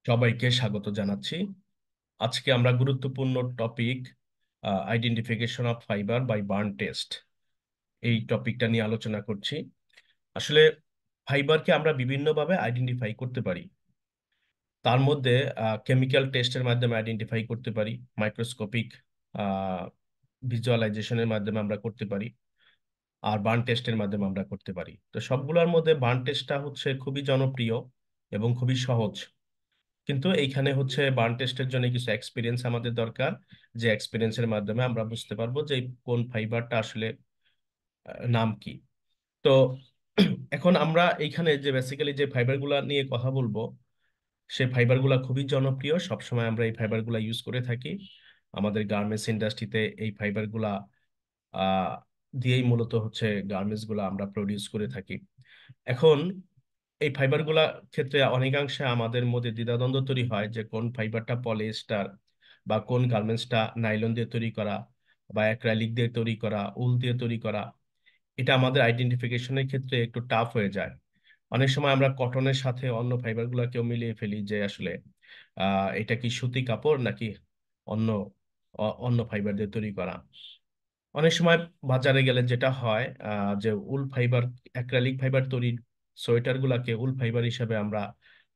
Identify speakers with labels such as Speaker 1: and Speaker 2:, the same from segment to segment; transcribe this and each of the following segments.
Speaker 1: সবাইকে স্বাগত জানাচ্ছি। আজকে আমরা গুরুত্বপূর্ণ topic identification of fibre by burn test এই টপিকটা নিয়ে আলোচনা করছি। আসলে ফাইবারকে আমরা বিভিন্নভাবে আইডেন্টিফাই করতে পারি। তার মধ্যে কেমিক্যাল টেস্টের মাধ্যমে আইডেন্টিফাই করতে পারি, মাইক্রোস্কোপিক ভিজুয়ালাইজেশনের মাধ্যমে আমরা করতে পারি, আর বার্ন টেস্টের মাধ্যমে আমরা করতে পারি। তো সবগুলোর মধ্যে বার্ন টেস্টটা হচ্ছে খুবই জনপ্রিয় এবং খুবই সহজ। কিন্তু এইখানে হচ্ছে বার্ন টেস্টের জন্য কিছু এক্সপিরিয়েন্স আমাদের দরকার, যে এক্সপিরিয়েন্সের মাধ্যমে আমরা বুঝতে পারবো যে কোন ফাইবারটা আসলে নাম কি। তো এখন আমরা এইখানে যে বেসিক্যালি যে ফাইবারগুলা নিয়ে কথা বলবো, সেই ফাইবারগুলা খুবই জনপ্রিয়, সবসময় আমরা এই ফাইবারগুলা ইউজ করে থাকি। আমাদের গার্মেন্টস ইন্ডাস্ট্রিতে এই ফাইবারগুলা আহ দিয়েই মূলত হচ্ছে গার্মেন্টস গুলা আমরা প্রডিউস করে থাকি। এখন এই ফাইবারগুলা ক্ষেত্রে অনেকাংশে আমাদের মধ্যে দ্বিধাদ্বন্দ্ব তৈরি হয় যে কোন ফাইবারটা পলিয়েস্টার বা কোন গার্মেন্টসটা নাইলন দিয়ে তৈরি করা বা অ্যাক্রাইলিক দিয়ে তৈরি করা, উল দিয়ে তৈরি করা। এটা আমাদের আইডেন্টিফিকেশনের ক্ষেত্রে একটু টাফ হয়ে যায়। অনেক সময় আমরা কটনের সাথে অন্য ফাইবারগুলোকেও মিলিয়ে ফেলি যে আসলে এটা কি সুতি কাপড় নাকি অন্য অন্য ফাইবার দিয়ে তৈরি করা। অনেক সময় বাজারে গেলে যেটা হয় যে উল ফাইবার, অ্যাক্রালিক ফাইবার তৈরির সোয়েটার গুলাকে উল ফাইবার হিসেবে আমরা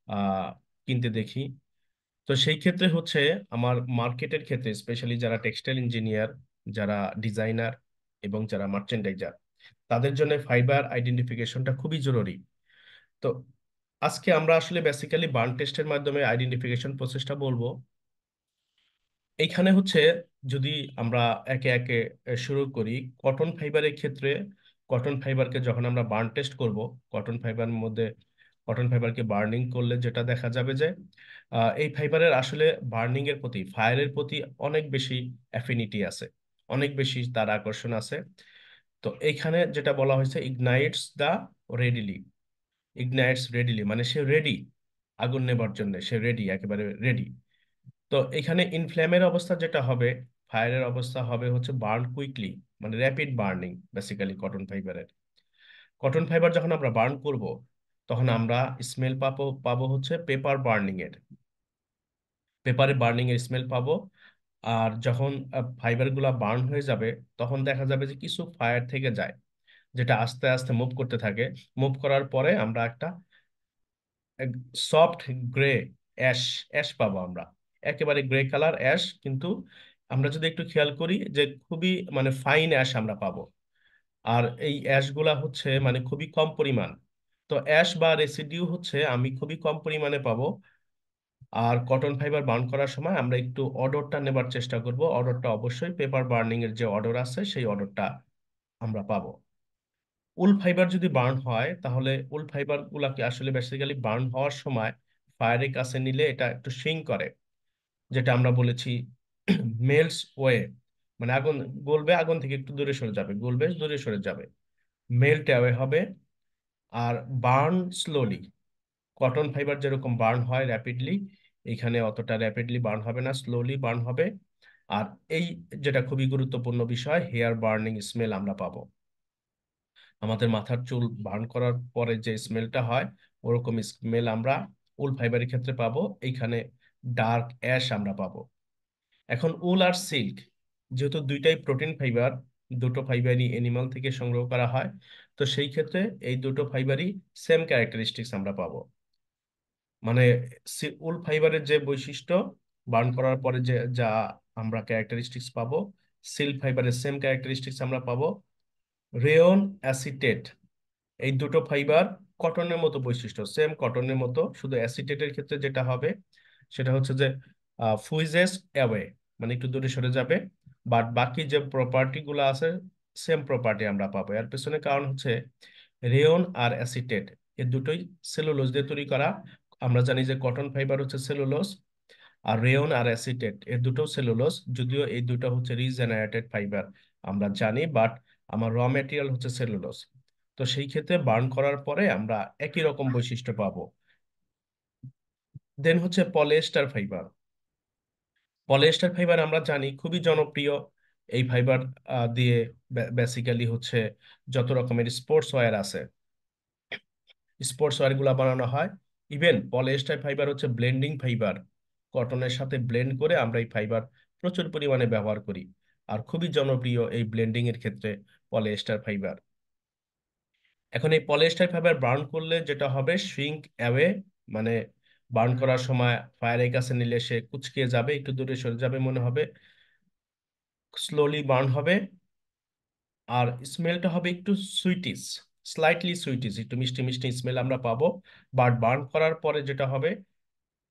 Speaker 1: আহ কিনতে দেখি। তো সেই ক্ষেত্রে হচ্ছে আমার মার্কেটের ক্ষেত্রে স্পেশালি যারা টেক্সটাইল ইঞ্জিনিয়ার, যারা ডিজাইনার এবং যারা মার্চেন্ডাইজার, তাদের জন্য ফাইবার আইডেন্টিফিকেশনটা খুবই জরুরি। তো আজকে আমরা আসলে বেসিক্যালি বার্ন টেস্টের মাধ্যমে আইডেন্টিফিকেশন প্রসেসটা বলবো। এইখানে হচ্ছে যদি আমরা একে একে শুরু করি, কটন ফাইবারের ক্ষেত্রে কটন ফাইবারকে যখন আমরা বার্ন টেস্ট করব, কটন ফাইবার মধ্যে কটন ফাইবারকে বার্নিং করলে যেটা দেখা যাবে যে এই ফাইবারের আসলে বার্নিং এর প্রতি, ফায়ারের প্রতি অনেক বেশি অ্যাফিনিটি আছে, অনেক বেশি তার আকর্ষণ আছে। তো এইখানে যেটা বলা হয়েছে ইগনাইটস দা রেডিলি, ইগনাইটস রেডিলি মানে সে রেডি, আগুন নেবার জন্য সে রেডি, একেবারে রেডি। তো এখানে ইনফ্ল্যামের অবস্থা যেটা হবে, ফায়ারের অবস্থা হবে হচ্ছে বার্ন কুইকলি, মানে র্যাপিড বার্নিং বেসিক্যালি কটন ফাইবারের। কটন ফাইবার যখন আমরা বার্ন করব, তখন আমরা স্মেল পাবো পাবো হচ্ছে পেপার বার্নিং এর, পেপারে বার্নিং এর স্মেল পাবো। আর যখন ফাইবার গুলা বার্ন হয়ে যাবে, তখন দেখা যাবে যে কিছু ফায়ার থেকে যায়, যেটা আস্তে আস্তে মুভ করতে থাকে। মুভ করার পরে আমরা একটা সফট গ্রে অ্যাশ, অ্যাশ পাবো আমরা, একেবারে গ্রে কালার অ্যাশ। কিন্তু আমরা যদি একটু খেয়াল করি যে খুবই মানে ফাইন অ্যাশ আমরা পাবো। আর এই অ্যাশ গুলা হচ্ছে মানে খুবই কম পরিমাণ। তো অ্যাশ বা রেসিডিউ হচ্ছে আমি খুবই কম পরিমাণে পাবো। আর কটন ফাইবার বার্ন করার সময় আমরা একটু অডরটা নেবার চেষ্টা করব। অডরটা অবশ্যই পেপার বার্নিং এর যে অডর আছে সেই অডরটা আমরা পাবো। উল ফাইবার যদি বার্ন হয়, তাহলে উল ফাইবার গুলাকে আসলে বেসিক্যালি বার্ন হওয়ার সময় ফায়ারের কাছে নিলে এটা একটু শিং করে, যেটা আমরা বলেছি মেলস ওয়ে, মানে আগুন গলবে, আগুন থেকে একটু দূরে সরে যাবে, গলবে দূরে সরে যাবে, মেল্ট অ্যাওয়ে হবে। আর বার্ন স্লোলি, কটন ফাইবার যেরকম বার্ন হয় র্যাপিডলি, এখানে অতটা র্যাপিডলি বার্ন হবে না, স্লোলি বার্ন হবে। আর এই যেটা খুবই গুরুত্বপূর্ণ বিষয়, হেয়ার বার্নিং স্মেল আমরা পাবো। আমাদের মাথার চুল বার্ন করার পরে যে স্মেলটা হয়, ওরকম স্মেল আমরা উল ফাইবারের ক্ষেত্রে পাবো। এইখানে ডার্ক অ্যাশ আমরা পাবো। এখন উল আর সিল্ক, যেহেতু দুইটাই প্রোটিন ফাইবার, দুটো ফাইবারই এনিমাল থেকে সংগ্রহ করা হয়, তো সেই ক্ষেত্রে এই দুটো ফাইবারই সেম ক্যারেক্টারিস্টিক্স আমরা পাবো। মানে উল ফাইবারের যে বৈশিষ্ট্য, বার্ন করার পরে যে যা আমরা ক্যারেক্টারিস্টিক্স পাবো, সিল্ক ফাইবারের সেম ক্যারেক্টারিস্টিক্স আমরা পাবো। রেয়ন অ্যাসিটেট, এই দুটো ফাইবার কটনের মতো বৈশিষ্ট্য, সেম কটনের মতো, শুধু অ্যাসিটেটের ক্ষেত্রে যেটা হবে সেটা হচ্ছে যে ফুইজেস অ্যাওয়ে, মানে একটু দূরে সরে যাবে। বাট বাকি যে প্রপার্টি গুলো আছে, সেম প্রপার্টি আমরা পাবো। এর পেছনে কারণ হচ্ছে রেয়ন আর অ্যাসিটেট এ দুটোই সেলুলোজ দিয়ে তৈরি করা। আমরা জানি যে কটন ফাইবার হচ্ছে সেলুলোজ, আর রেয়ন আর অ্যাসিটেট এ দুটো সেলুলোজ, যদিও এই দুটো হচ্ছে রিজেনারেটেড ফাইবার আমরা জানি, বাট আমার র ম্যাটেরিয়াল হচ্ছে সেলুলোজ। তো সেই ক্ষেত্রে বার্ন করার পরে আমরা একই রকম বৈশিষ্ট্য পাবো। দেন হচ্ছে পলিয়েস্টার ফাইবার। পলিয়েস্টার ফাইবার আমরা জানি খুবই জনপ্রিয়। এই ফাইবার দিয়ে বেসিক্যালি হচ্ছে যত রকমের স্পোর্টস ওয়্যার আছে, স্পোর্টস ওয়্যার গুলা বানানো হয়। ইভেন পলিয়েস্টার ফাইবার হচ্ছে ব্লেন্ডিং ফাইবার। কটনের সাথে ব্লেন্ড করে আমরা এই ফাইবার প্রচুর পরিমাণে ব্যবহার করি। আর খুবই জনপ্রিয় এই ব্লেন্ডিং এর ক্ষেত্রে পলিয়েস্টার ফাইবার। এখন এই পলিয়েস্টার ফাইবার বার্ন করলে যেটা হবে, শ্রিঙ্ক অ্যাওয়ে, মানে বার্ন করার সময় ফায়ারের কাছে নিলে সে কুচকে যাবে, একটু দূরে সরে যাবে মনে হবে, স্লোলি বার্ন হবে। আর স্মেলটা হবে একটু সুইটিস, স্লাইটলি সুইটিস, একটু মিষ্টি মিষ্টি স্মেল আমরা পাবো। বাট বার্ন করার পরে যেটা হবে,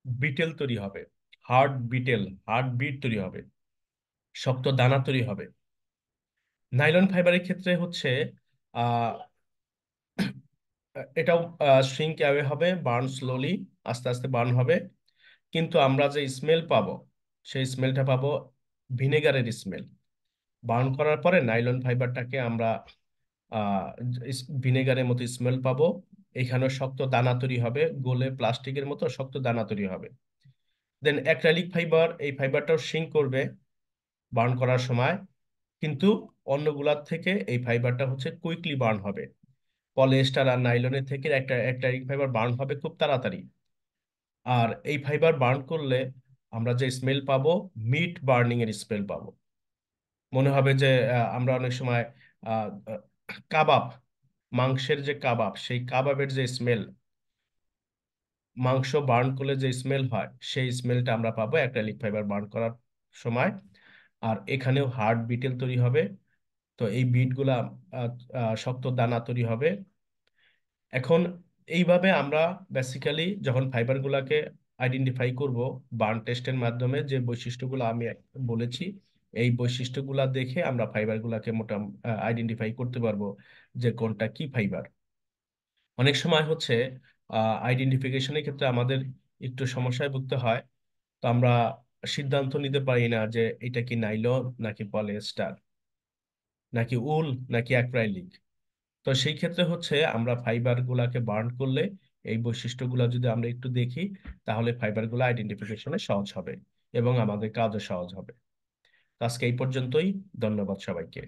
Speaker 1: বিটেল তৈরি হবে, হার্ড বিটেল, হার্ড বিট তৈরি হবে, শক্ত দানা তৈরি হবে। নাইলন ফাইবারের ক্ষেত্রে হচ্ছে আহ এটাও শ্রিঙ্ক অ্যাওয়ে হবে, বার্ন স্লোলি, আস্তে আস্তে বার্ন হবে। কিন্তু আমরা যে স্মেল পাবো, সেই স্মেলটা পাবো ভিনেগারের স্মেল। বার্ন করার পরে নাইলন ফাইবারটাকে আমরা আহ ভিনেগারের মতো স্মেল পাবো। এখানে শক্ত দানা তৈরি হবে, গোলে প্লাস্টিকের মতো শক্ত দানা তৈরি হবে। দেন অ্যাক্রাইলিক ফাইবার, এই ফাইবারটাও সিঙ্ক করবে বার্ন করার সময়, কিন্তু অন্যগুলার থেকে এই ফাইবারটা হচ্ছে কুইকলি বার্ন হবে। পলিয়েস্টার আর নাইলনের থেকে একটা অ্যাক্রাইলিক ফাইবার বার্ন হবে খুব তাড়াতাড়ি। আর এই ফাইবার বার্ন করলে আমরা যে স্মেল পাবো, মিট বার্নিং এর স্মেল পাবো। মনে হবে যে আমরা অনেক সময় আহ, আহ, কাবাব, মাংসের যে কাবাব, সেই কাবাবের যে স্মেল, মাংস বার্ন করলে যে স্মেল হয়, সেই স্মেলটা আমরা পাবো অ্যাক্রিলিক ফাইবার বার্ন করার সময়। আর এখানেও হার্ড বিটেল তৈরি হবে। তো এই বিটগুলা শক্ত দানা তৈরি হবে। এখন এইভাবে আমরা বেসিক্যালি যখন ফাইবারগুলোকে আইডেন্টিফাই করব, বার্ন টেস্টের মাধ্যমে যে বৈশিষ্ট্যগুলো আমি বলেছি, এই বৈশিষ্ট্যগুলা দেখে আমরা ফাইবারগুলোকে আইডেন্টিফাই করতে পারবো যে কোনটা কি ফাইবার। অনেক সময় হচ্ছে আইডেন্টিফিকেশনের ক্ষেত্রে আমাদের একটু সমস্যায় ভুগতে হয়। তো আমরা সিদ্ধান্ত নিতে পারি না যে এটা কি নাইলন নাকি পলিয়েস্টার নাকি উল নাকি অ্যাক্রাইলিক। তো সেই ক্ষেত্রে হচ্ছে আমরা ফাইবার গুলাকে বার্ন করলে এই বৈশিষ্ট্যগুলো যদি আমরা একটু দেখি, তাহলে ফাইবার গুলো আইডেন্টিফিকেশনে সহজ হবে এবং আমাদের কাজও সহজ হবে। তো আজকে এই পর্যন্তই। ধন্যবাদ সবাইকে।